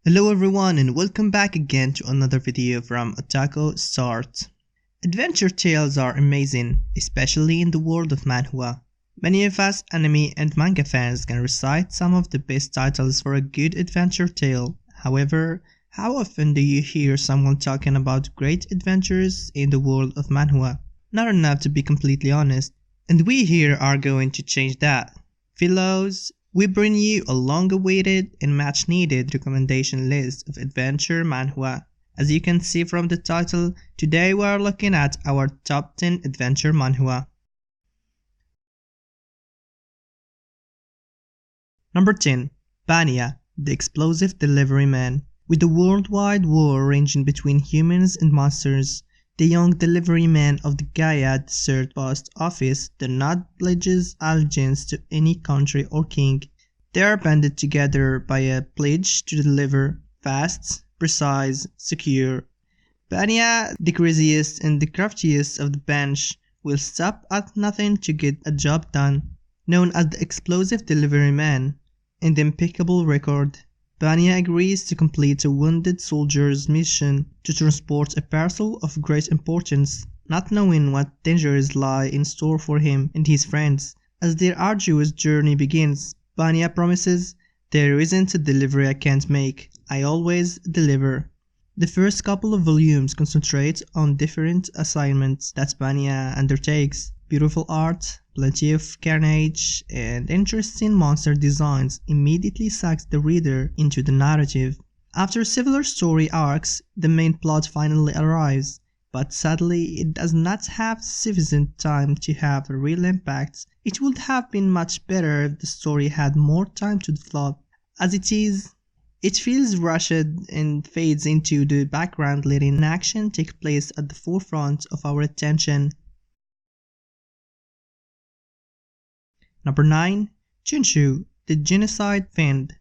Hello everyone and welcome back again to another video from Otaku Start. Adventure tales are amazing, especially in the world of manhwa. Many of us anime and manga fans can recite some of the best titles for a good adventure tale. However, how often do you hear someone talking about great adventures in the world of manhwa? Not enough, to be completely honest. And we here are going to change that. Fellows, we bring you a long-awaited and much-needed recommendation list of adventure manhwa. As you can see from the title, today we are looking at our top 10 adventure manhwa. Number 10. Banya, the Explosive Delivery Man. With a worldwide war raging between humans and monsters, the young delivery man of the Gaia Desert Post Office do not pledges allegiance to any country or king. They are banded together by a pledge to deliver fast, precise, secure. Banya, the craziest and the craftiest of the bunch, will stop at nothing to get a job done. Known as the Explosive Delivery Man and the impeccable record, Banya agrees to complete a wounded soldier's mission to transport a parcel of great importance, not knowing what dangers lie in store for him and his friends. As their arduous journey begins, Banya promises, "There isn't a delivery I can't make. I always deliver." The first couple of volumes concentrate on different assignments that Banya undertakes. Beautiful art, plenty of carnage, and interesting monster designs immediately sucks the reader into the narrative. After several story arcs, the main plot finally arrives, but sadly it does not have sufficient time to have a real impact. It would have been much better if the story had more time to develop. As it is, it feels rushed and fades into the background, letting action take place at the forefront of our attention. Number 9. Chunchu, the Genocide Fiend.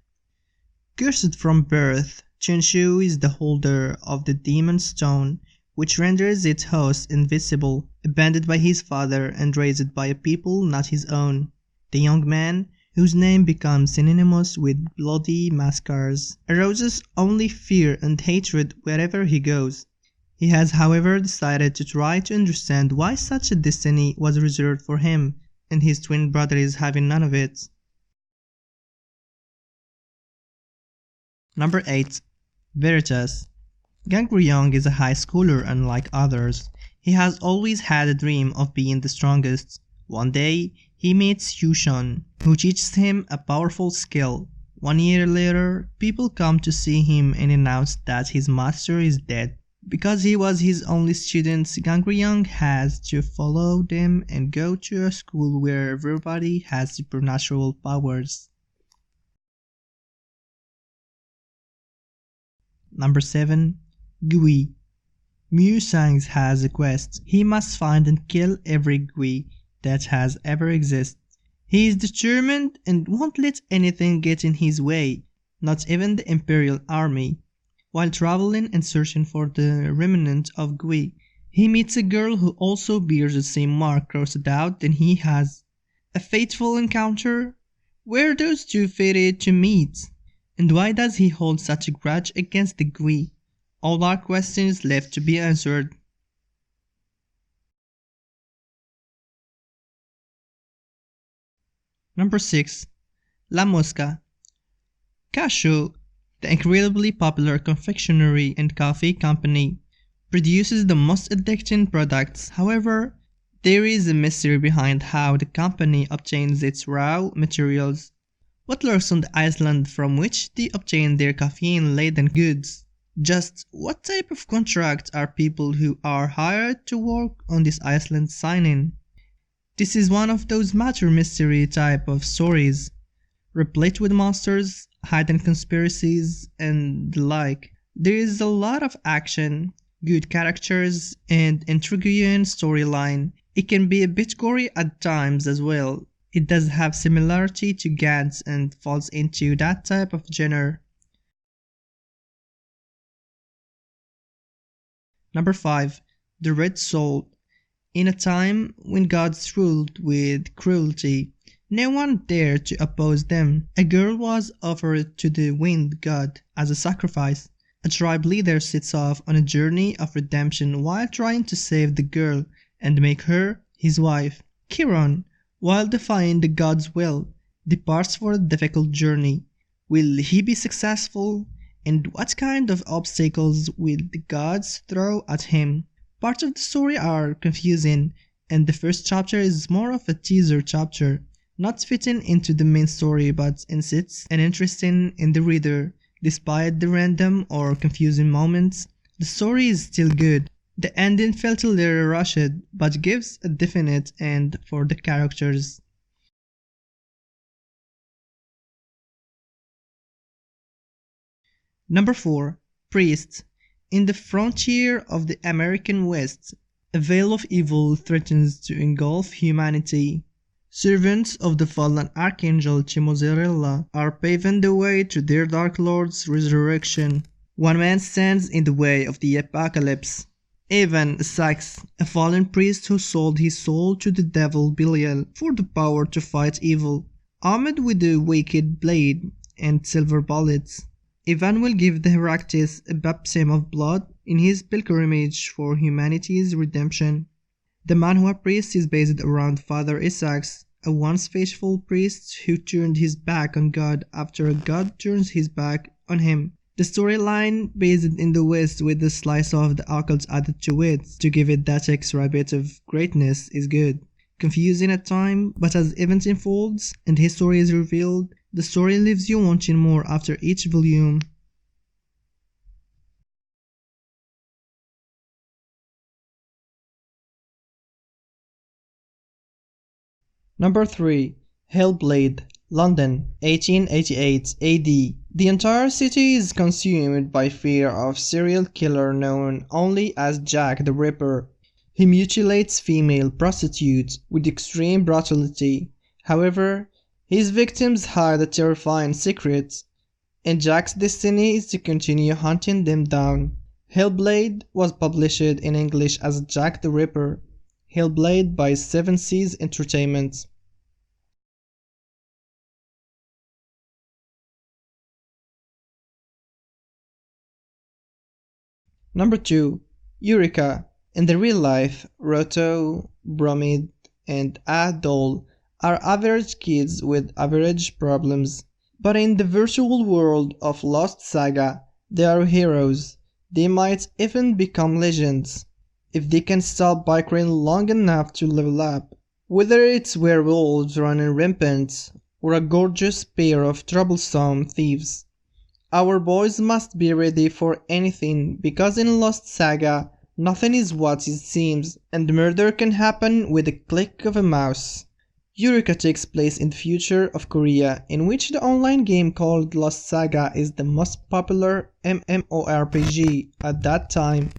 Cursed from birth, Chunchu is the holder of the Demon Stone, which renders its host invisible. Abandoned by his father and raised by a people not his own, the young man, whose name becomes synonymous with bloody massacres, arouses only fear and hatred wherever he goes. He has, however, decided to try to understand why such a destiny was reserved for him, and his twin brother is having none of it. Number 8. Veritas. Young is a high schooler unlike others. He has always had a dream of being the strongest. One day, he meets Yushun, who teaches him a powerful skill. 1 year later, people come to see him and announce that his master is dead. Because he was his only student, Young has to follow them and go to a school where everybody has supernatural powers. Number 7. Gui. Musangs has a quest. He must find and kill every Gui that has ever existed. He is determined and won't let anything get in his way, not even the Imperial Army. While traveling and searching for the remnant of Gui, he meets a girl who also bears the same mark crossed out than he has. A fateful encounter? Were those two fated to meet? And why does he hold such a grudge against the Gui? All are questions left to be answered. Number 6. La Mosca. Cashew, the incredibly popular confectionery and coffee company, produces the most addicting products. However, there is a mystery behind how the company obtains its raw materials. What lurks on the island from which they obtain their caffeine-laden goods? Just what type of contract are people who are hired to work on this island signing? This is one of those matter mystery type of stories, replete with monsters, hidden conspiracies, and the like. There is a lot of action, good characters, and intriguing storyline. It can be a bit gory at times as well. It does have similarity to Gantz and falls into that type of genre. Number 5. The Red Soul. In a time when gods ruled with cruelty, No one dared to oppose them. A girl was offered to the wind god as a sacrifice. A tribe leader sets off on a journey of redemption while trying to save the girl and make her his wife. Chiron, while defying the god's will, departs for a difficult journey. Will he be successful? And what kind of obstacles will the gods throw at him? Parts of the story are confusing, and the first chapter is more of a teaser chapter, not fitting into the main story but sits and interesting in the reader. Despite the random or confusing moments, the story is still good. The ending felt a little rushed, but gives a definite end for the characters. Number 4. Priests. In the frontier of the American West, a veil of evil threatens to engulf humanity. Servants of the fallen Archangel Chimozerella are paving the way to their Dark Lord's resurrection. One man stands in the way of the apocalypse. Even Sax, a fallen priest who sold his soul to the devil Belial for the power to fight evil, armed with a wicked blade and silver bullets. Ivan will give the Heractis a baptism of blood in his pilgrimage for humanity's redemption. The Manhwa priest is based around Father Isaacs, a once faithful priest who turned his back on God after God turns his back on him. The storyline based in the West with a slice of the occult added to it to give it that extra bit of greatness is good. Confusing at times, but as events unfolds and his story is revealed, the story leaves you wanting more after each volume. Number 3. Hellblade, London, 1888 AD. The entire city is consumed by fear of serial killer known only as Jack the Ripper. He mutilates female prostitutes with extreme brutality. However, his victims hide a terrifying secret, and Jack's destiny is to continue hunting them down. Hellblade was published in English as Jack the Ripper. Hellblade by Seven Seas Entertainment. Number 2. Yureka. In the real life, Roto, Bromid, and Adol are average kids with average problems. But in the virtual world of Lost Saga, they are heroes. They might even become legends if they can stop bickering long enough to level up. Whether it's werewolves running rampant or a gorgeous pair of troublesome thieves, our boys must be ready for anything because in Lost Saga, nothing is what it seems, and murder can happen with a click of a mouse. Yureka takes place in the future of Korea, in which the online game called Lost Saga is the most popular MMORPG at that time.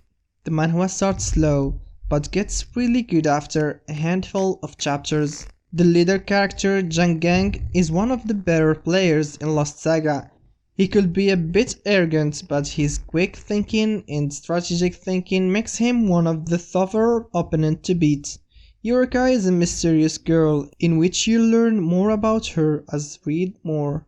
The manhwa starts slow, but gets really good after a handful of chapters. The leader character, Jang is one of the better players in Lost Saga. He could be a bit arrogant, but his quick thinking and strategic thinking makes him one of the tougher opponents to beat. Yureka is a mysterious girl, in which you learn more about her as read more.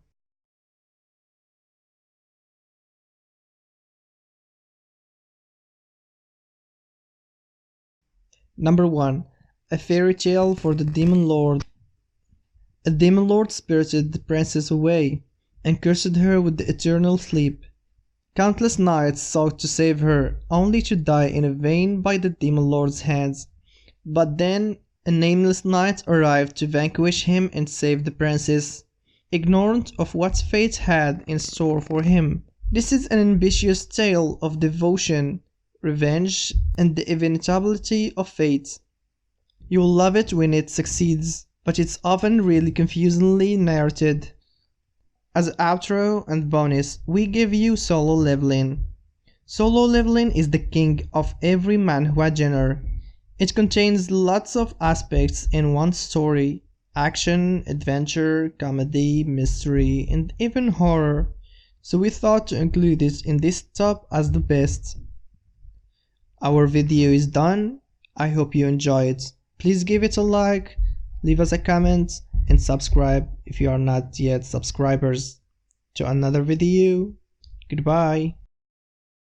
Number 1. A Fairy Tale for the Demon Lord. A demon lord spirited the princess away and cursed her with the eternal sleep. Countless knights sought to save her, only to die in vain by the demon lord's hands. But then a nameless knight arrived to vanquish him and save the princess, ignorant of what fate had in store for him. This is an ambitious tale of devotion, revenge, and the inevitability of fate. You'll love it when it succeeds, but it's often really confusingly narrated. As outro and bonus, we give you Solo Leveling. Solo Leveling is the king of every manhwa genre. It contains lots of aspects in one story: action, adventure, comedy, mystery, and even horror. So we thought to include it in this top as the best. Our video is done. I hope you enjoy it. Please give it a like, leave us a comment, and subscribe if you are not yet subscribers to another video. Goodbye.